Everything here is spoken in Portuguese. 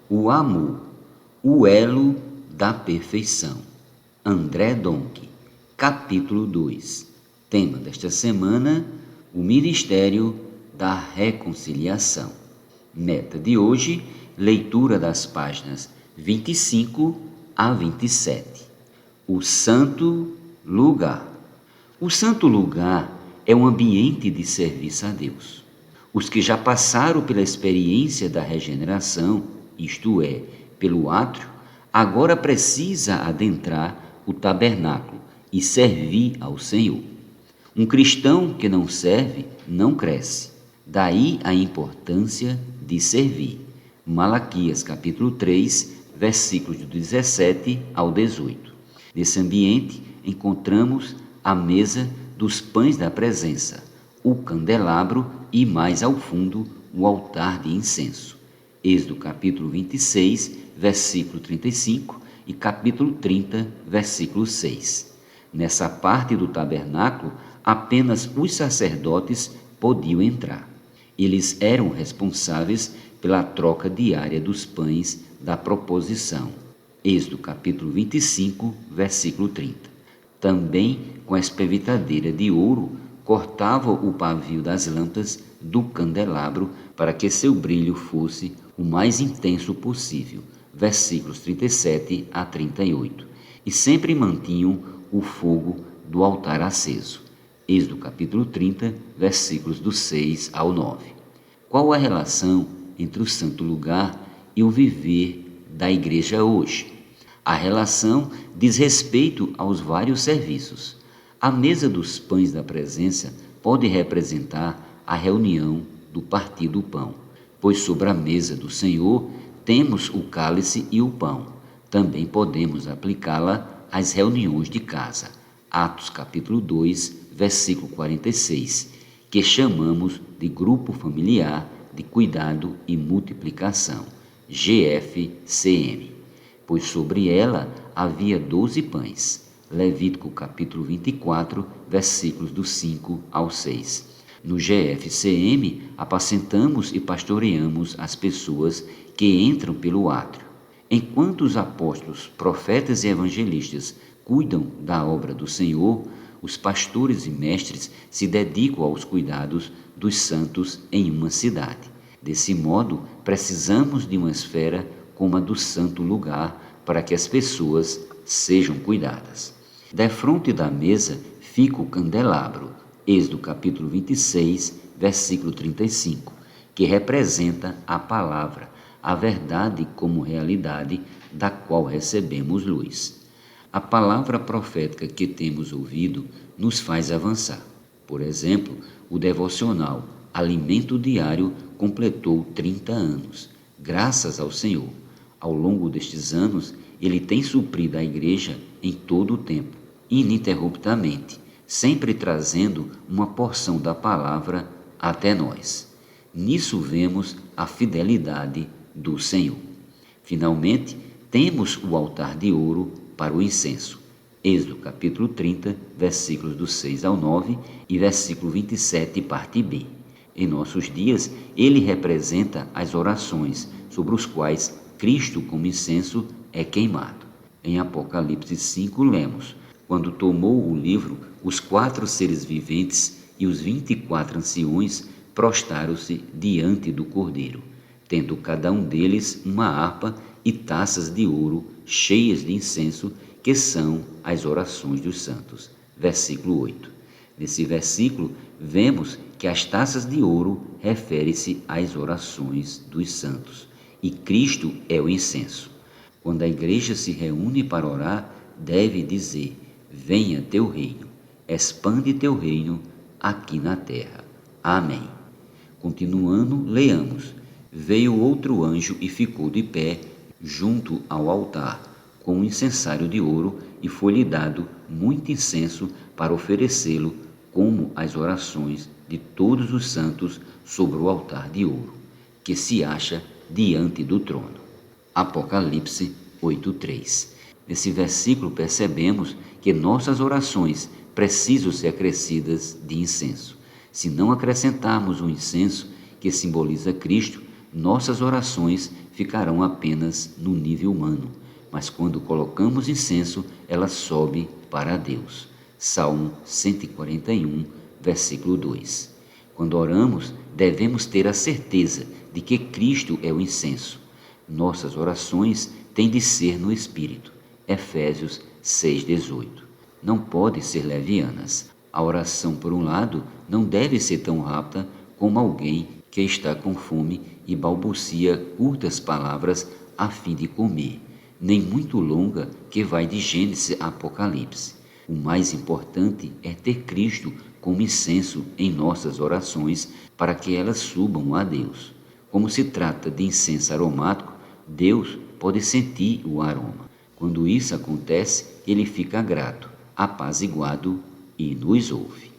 O amor, o elo da perfeição. André Donck, capítulo 2. Tema desta semana, o Ministério da Reconciliação. Meta de hoje, leitura das páginas 25 a 27. O Santo Lugar. O Santo Lugar é um ambiente de serviço a Deus. Os que já passaram pela experiência da regeneração, isto é, pelo átrio, agora precisa adentrar o tabernáculo e servir ao Senhor. Um cristão que não serve não cresce. Daí a importância de servir. Malaquias capítulo 3, versículos do 17 ao 18. Nesse ambiente encontramos a mesa dos pães da presença, o candelabro e mais ao fundo o altar de incenso. Êxodo capítulo 26, versículo 35 e capítulo 30, versículo 6. Nessa parte do tabernáculo, apenas os sacerdotes podiam entrar. Eles eram responsáveis pela troca diária dos pães da proposição. Êxodo capítulo 25, versículo 30. Também com a espevitadeira de ouro cortava o pavio das lâmpadas do candelabro para que seu brilho fosse o mais intenso possível. Versículos 37 a 38. E sempre mantinham o fogo do altar aceso. Êxodo capítulo 30, versículos do 6 ao 9. Qual a relação entre o santo lugar e o viver da igreja hoje? A relação diz respeito aos vários serviços. A mesa dos pães da presença pode representar a reunião do partir do pão, pois sobre a mesa do Senhor temos o cálice e o pão. Também podemos aplicá-la às reuniões de casa. Atos capítulo 2, versículo 46, que chamamos de grupo familiar de cuidado e multiplicação, GFCM. Pois sobre ela havia 12 pães. Levítico capítulo 24, versículos do 5 ao 6. No GFCM, apacentamos e pastoreamos as pessoas que entram pelo átrio. Enquanto os apóstolos, profetas e evangelistas cuidam da obra do Senhor, os pastores e mestres se dedicam aos cuidados dos santos em uma cidade. Desse modo, precisamos de uma esfera como a do santo lugar para que as pessoas sejam cuidadas. Defronte da mesa fica o candelabro, Êxodo capítulo 26, versículo 35, que representa a palavra, a verdade como realidade da qual recebemos luz. A palavra profética que temos ouvido nos faz avançar. Por exemplo, o devocional Alimento Diário completou 30 anos, graças ao Senhor. Ao longo destes anos, ele tem suprido a igreja em todo o tempo, ininterruptamente, sempre trazendo uma porção da palavra até nós. Nisso vemos a fidelidade do Senhor. Finalmente, temos o altar de ouro para o incenso. Êxodo capítulo 30, versículos do 6 ao 9 e versículo 27, parte B. Em nossos dias, ele representa as orações sobre os quais Cristo como incenso é queimado. Em Apocalipse 5 lemos: quando tomou o livro, os 4 seres viventes e os 24 anciões prostaram-se diante do Cordeiro, tendo cada um deles uma harpa e taças de ouro cheias de incenso, que são as orações dos santos. Versículo 8. Nesse versículo, vemos que as taças de ouro referem-se às orações dos santos, e Cristo é o incenso. Quando a igreja se reúne para orar, deve dizer: venha teu reino, expande teu reino aqui na terra. Amém. Continuando, leamos: veio outro anjo e ficou de pé junto ao altar, com um incensário de ouro, e foi-lhe dado muito incenso para oferecê-lo como as orações de todos os santos sobre o altar de ouro, que se acha diante do trono. Apocalipse 8:3. Nesse versículo percebemos que nossas orações precisam ser acrescidas de incenso. Se não acrescentarmos o incenso, que simboliza Cristo, nossas orações ficarão apenas no nível humano, mas quando colocamos incenso, ela sobe para Deus. Salmo 141, versículo 2. Quando oramos, devemos ter a certeza de que Cristo é o incenso. Nossas orações têm de ser no Espírito. Efésios 6,18. Não podem ser levianas. A oração, por um lado, não deve ser tão rápida como alguém que está com fome e balbucia curtas palavras a fim de comer, nem muito longa que vai de Gênesis a Apocalipse. O mais importante é ter Cristo como incenso em nossas orações para que elas subam a Deus. Como se trata de incenso aromático, Deus pode sentir o aroma. Quando isso acontece, ele fica grato, apaziguado e nos ouve.